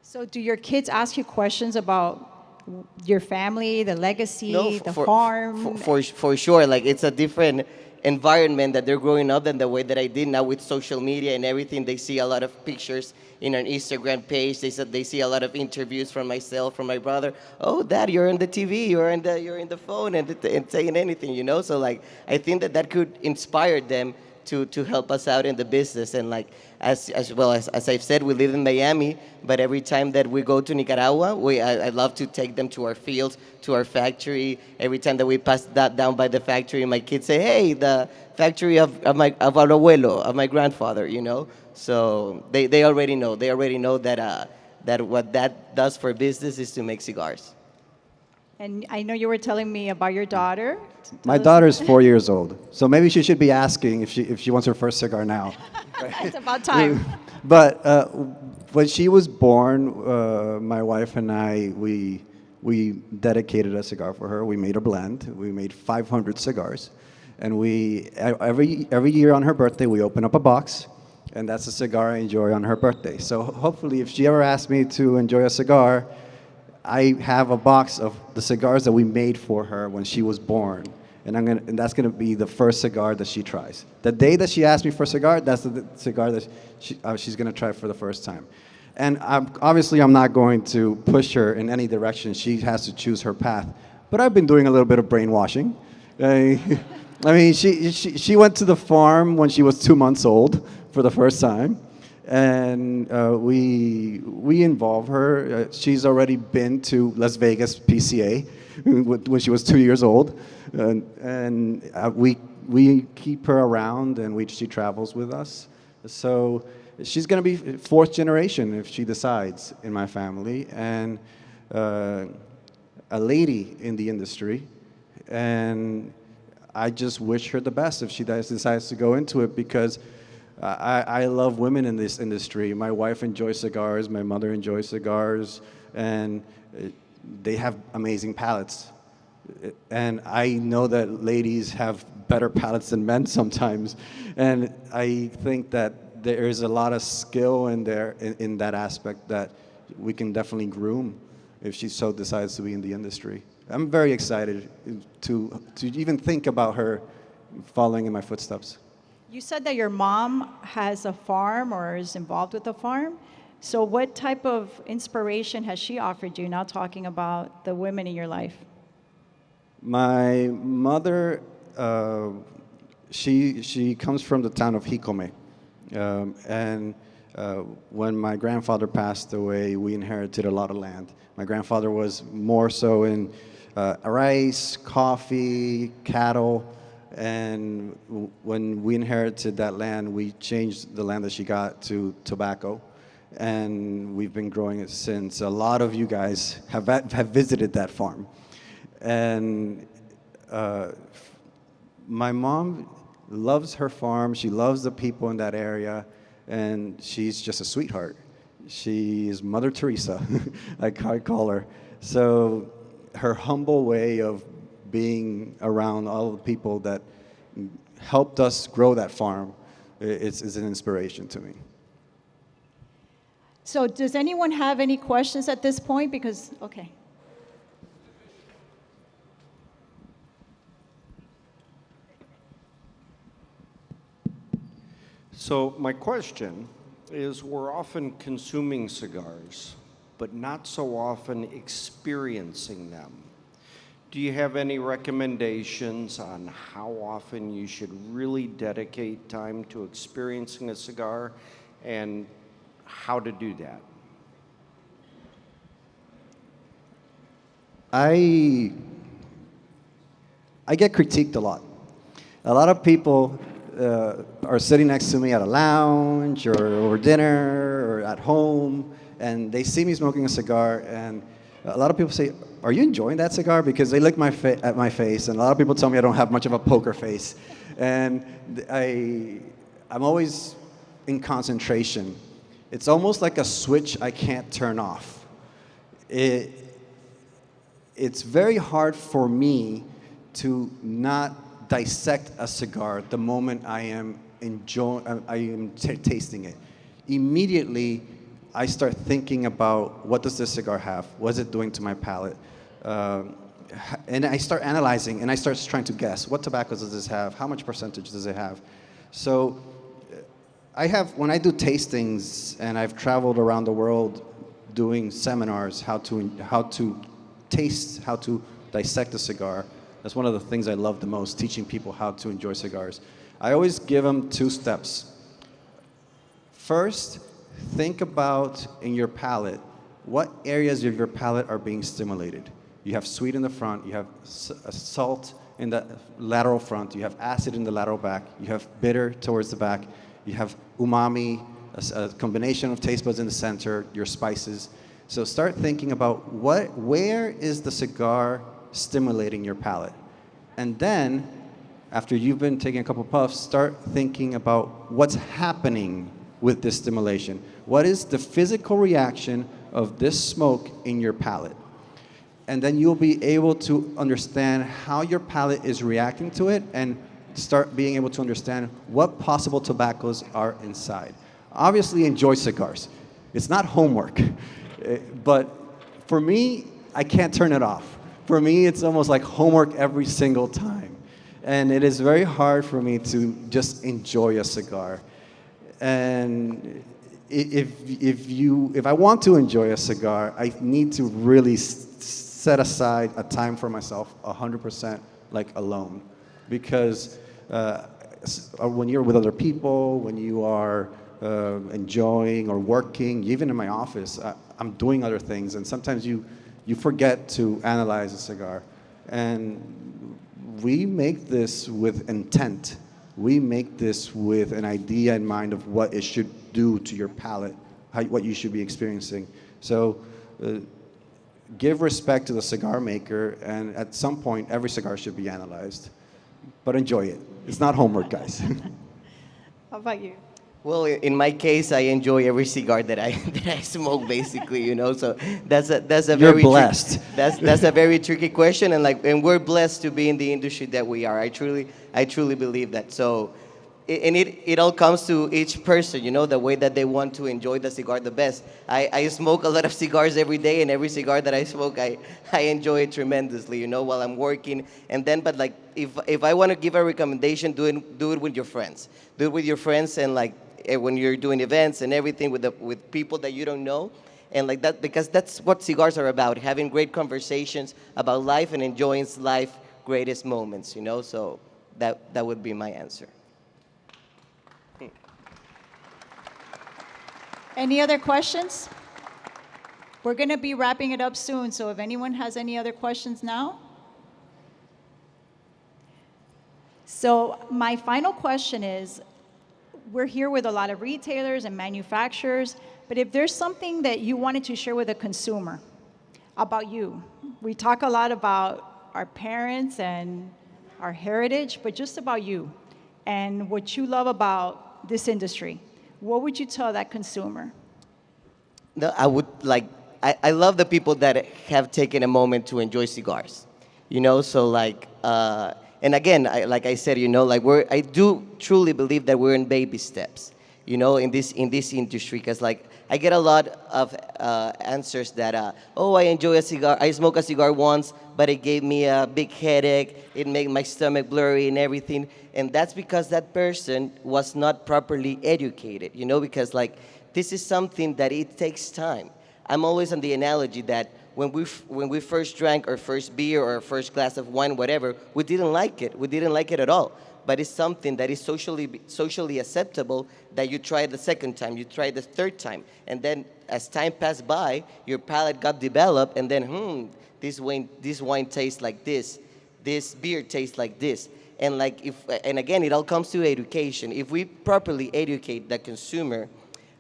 So do your kids ask you questions about your family, the legacy, the farm? For sure. Like it's a different environment that they're growing up than the way that I did now with social media and everything. They see a lot of pictures in an Instagram page. They said they see a lot of interviews from myself, from my brother. Oh, Dad, you're on the TV, you're in the phone, and saying anything, you know. So like I think that could inspire them to help us out in the business. And like as well as I've said, we live in Miami, but every time that we go to Nicaragua, I love to take them to our fields, to our factory. Every time that we pass that down by the factory, my kids say, "Hey, the factory of our abuelo, of my grandfather," you know. So they already know. They already know that that what that does for business is to make cigars. And I know you were telling me about your daughter. My daughter's 4 years old, so maybe she should be asking if she wants her first cigar now. It's about time. But when she was born, my wife and I, we dedicated a cigar for her. We made a blend. We made 500 cigars, and every year on her birthday we open up a box, and that's a cigar I enjoy on her birthday. So hopefully, if she ever asks me to enjoy a cigar, I have a box of the cigars that we made for her when she was born, and that's gonna be the first cigar that she tries. The day that she asks me for a cigar, that's the cigar that she's gonna try for the first time. And obviously, I'm not going to push her in any direction. She has to choose her path. But I've been doing a little bit of brainwashing. I mean, she went to the farm when she was 2 months old for the first time. And we involve her. She's already been to Las Vegas PCA when she was 2 years old, and we keep her around, and she travels with us. So she's going to be fourth generation if she decides in my family, and a lady in the industry, and I just wish her the best if she decides to go into it, because I love women in this industry. My wife enjoys cigars, my mother enjoys cigars, and they have amazing palates. And I know that ladies have better palates than men sometimes, and I think that there is a lot of skill in there in that aspect that we can definitely groom if she so decides to be in the industry. I'm very excited to even think about her following in my footsteps. You said that your mom has a farm or is involved with a farm. So what type of inspiration has she offered you, now talking about the women in your life? My mother, she comes from the town of Jicome. And when my grandfather passed away, we inherited a lot of land. My grandfather was more so in rice, coffee, cattle. And when we inherited that land, we changed the land that she got to tobacco, and we've been growing it since. A lot of you guys have visited that farm, and my mom loves her farm. She loves the people in that area, and she's just a sweetheart. She is Mother Teresa, like I call her. So her humble way of being around all the people that helped us grow that farm is an inspiration to me. So does anyone have any questions at this point? Because, okay. So my question is, we're often consuming cigars, but not so often experiencing them. Do you have any recommendations on how often you should really dedicate time to experiencing a cigar and how to do that? I get critiqued a lot. A lot of people are sitting next to me at a lounge or over dinner or at home, and they see me smoking a cigar, and a lot of people say, "Are you enjoying that cigar?" Because they look at my face, and a lot of people tell me I don't have much of a poker face, and I'm always in concentration. It's almost like a switch I can't turn off. It's very hard for me to not dissect a cigar the moment I am tasting it. Immediately, I start thinking about what does this cigar have? What is it doing to my palate? And I start analyzing, and I start trying to guess what tobaccos does this have? How much percentage does it have? So when I do tastings, and I've traveled around the world doing seminars, how to taste, how to dissect a cigar. That's one of the things I love the most, teaching people how to enjoy cigars. I always give them 2 steps. First, think about in your palate, what areas of your palate are being stimulated. You have sweet in the front, you have salt in the lateral front, you have acid in the lateral back, you have bitter towards the back, you have umami, a combination of taste buds in the center, your spices. So start thinking about where is the cigar stimulating your palate? And then, after you've been taking a couple puffs, start thinking about what's happening with this stimulation. What is the physical reaction of this smoke in your palate? And then you'll be able to understand how your palate is reacting to it and start being able to understand what possible tobaccos are inside. Obviously, enjoy cigars. It's not homework. But for me, I can't turn it off. For me, it's almost like homework every single time. And it is very hard for me to just enjoy a cigar. And if I want to enjoy a cigar, I need to really set aside a time for myself 100% like alone. Because when you're with other people, when you are enjoying or working, even in my office, I'm doing other things, and sometimes you forget to analyze a cigar. And we make this with intent. We make this with an idea in mind of what it should do to your palate, what you should be experiencing. So give respect to the cigar maker, and at some point, every cigar should be analyzed. But enjoy it. It's not homework, guys. How about you? Well, in my case, I enjoy every cigar that I smoke, basically, you know. So that's a You're very blessed. that's a very tricky question, and we're blessed to be in the industry that we are. I truly believe that. So, it all comes to each person, you know, the way that they want to enjoy the cigar the best. I smoke a lot of cigars every day, and every cigar that I smoke, I enjoy it tremendously, you know, while I'm working. And then, but like, if I want to give a recommendation, do it with your friends. Do it with your friends, and like, when you're doing events and everything with people that you don't know, and like that, because that's what cigars are about, having great conversations about life and enjoying life's greatest moments, you know. So that would be my answer. Any other questions? We're going to be wrapping it up soon, so if anyone has any other questions now. So my final question is, we're here with a lot of retailers and manufacturers, but if there's something that you wanted to share with a consumer about you, we talk a lot about our parents and our heritage, but just about you and what you love about this industry, what would you tell that consumer? No, I would like, I love the people that have taken a moment to enjoy cigars, you know. So like, and again, like I said, you know, like I do truly believe that we're in baby steps, you know, in this industry, because like I get a lot of answers that, oh, I enjoy a cigar, I smoked a cigar once, but it gave me a big headache, it made my stomach blurry and everything, and that's because that person was not properly educated, you know, because like this is something that it takes time. I'm always on the analogy that when we first drank our first beer or our first glass of wine, whatever, we didn't like it. We didn't like it at all. But it's something that is socially acceptable, that you try the second time, you try the third time. And then as time passed by, your palate got developed, and then, this wine tastes like this beer tastes like this. And like and again, it all comes to education. If we properly educate the consumer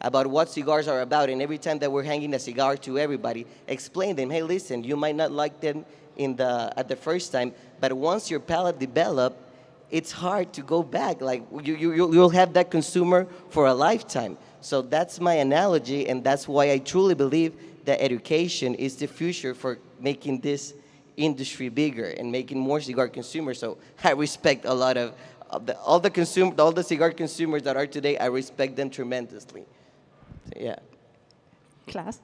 about what cigars are about. And every time that we're hanging a cigar to everybody, explain them, hey, listen, you might not like them at the first time, but once your palate develop, it's hard to go back. Like you'll have that consumer for a lifetime. So that's my analogy, and that's why I truly believe that education is the future for making this industry bigger and making more cigar consumers. So I respect a lot of all the cigar consumers that are today. I respect them tremendously. So, yeah. Class.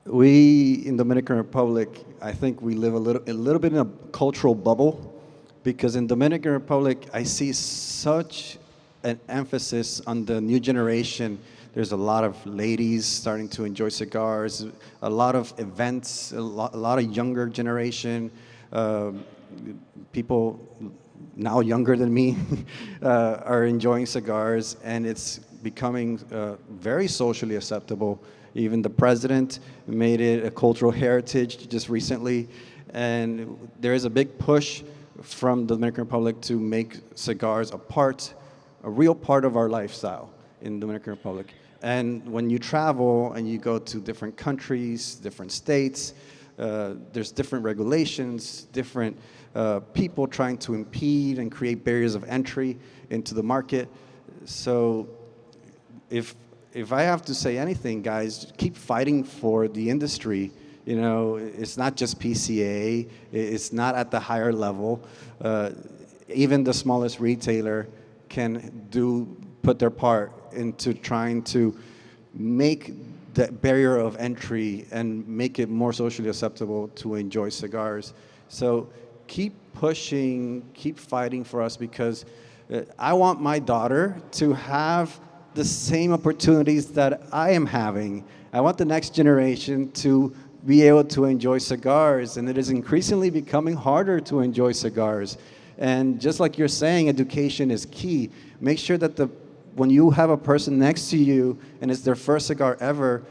We in Dominican Republic, I think we live a little bit in a cultural bubble, because in Dominican Republic, I see such an emphasis on the new generation. There's a lot of ladies starting to enjoy cigars, a lot of events, a lot of younger generation, people now younger than me are enjoying cigars, and it's becoming very socially acceptable. Even the president made it a cultural heritage just recently, and there is a big push from the Dominican Republic to make cigars a real part of our lifestyle in the Dominican Republic. And when you travel and you go to different countries, different states, there's different regulations, different people trying to impede and create barriers of entry into the market. So if I have to say anything, guys, keep fighting for the industry. You know, it's not just PCA, it's not at the higher level. Even the smallest retailer can put their part into trying to make the barrier of entry and make it more socially acceptable to enjoy cigars. So keep pushing, keep fighting for us, because I want my daughter to have the same opportunities that I am having. I want the next generation to be able to enjoy cigars, and it is increasingly becoming harder to enjoy cigars. And just like you're saying, education is key. Make sure that when you have a person next to you and it's their first cigar ever,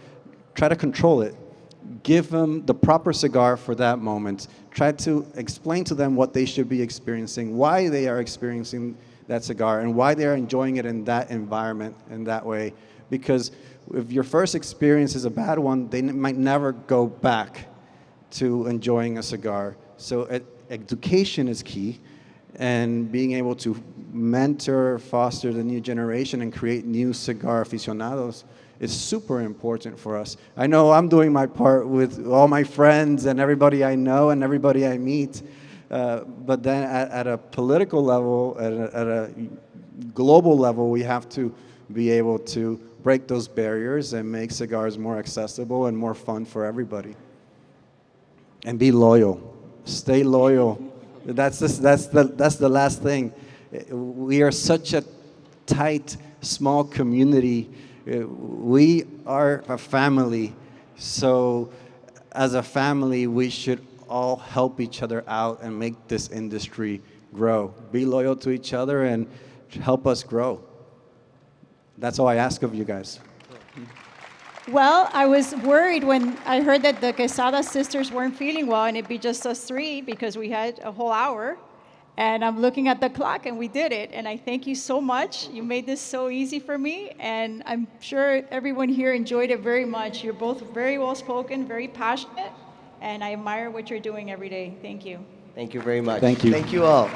try to control it. Give them the proper cigar for that moment. Try to explain to them what they should be experiencing, why they are experiencing that cigar, and why they are enjoying it in that environment in that way. Because if your first experience is a bad one, they might never go back to enjoying a cigar. So education is key, and being able to mentor, foster the new generation, and create new cigar aficionados is super important for us. I know I'm doing my part with all my friends and everybody I know and everybody I meet, but then at a political level, at a global level, we have to be able to break those barriers and make cigars more accessible and more fun for everybody. And be loyal. Stay loyal. That's the last thing. We are such a tight, small community. We are a family. So as a family, we should all help each other out and make this industry grow. Be loyal to each other and help us grow. That's all I ask of you guys. Well, I was worried when I heard that the Quesada sisters weren't feeling well and it'd be just us three, because we had a whole hour. And I'm looking at the clock and we did it. And I thank you so much. You made this so easy for me. And I'm sure everyone here enjoyed it very much. You're both very well spoken, very passionate. And I admire what you're doing every day. Thank you. Thank you very much. Thank you. Thank you all.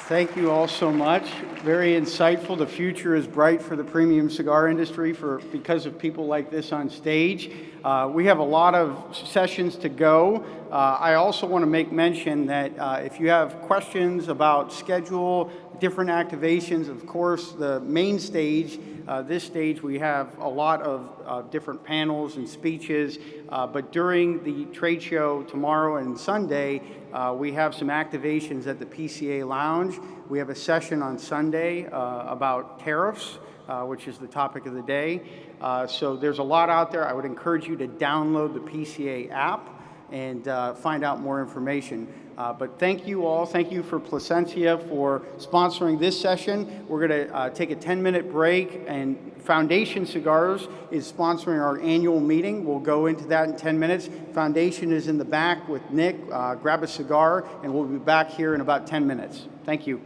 Thank you all so much. Very insightful. The future is bright for the premium cigar industry because of people like this on stage. We have a lot of sessions to go. I also want to make mention that if you have questions about schedule, different activations, of course, the main stage, this stage, we have a lot of different panels and speeches, but during the trade show tomorrow and Sunday, we have some activations at the PCA Lounge. We have a session on Sunday about tariffs, which is the topic of the day. So there's a lot out there. I would encourage you to download the PCA app and find out more information. But thank you all. Thank you for Placencia for sponsoring this session. We're going to take a 10-minute break, and Foundation Cigars is sponsoring our annual meeting. We'll go into that in 10 minutes. Foundation is in the back with Nick. Grab a cigar, and we'll be back here in about 10 minutes. Thank you.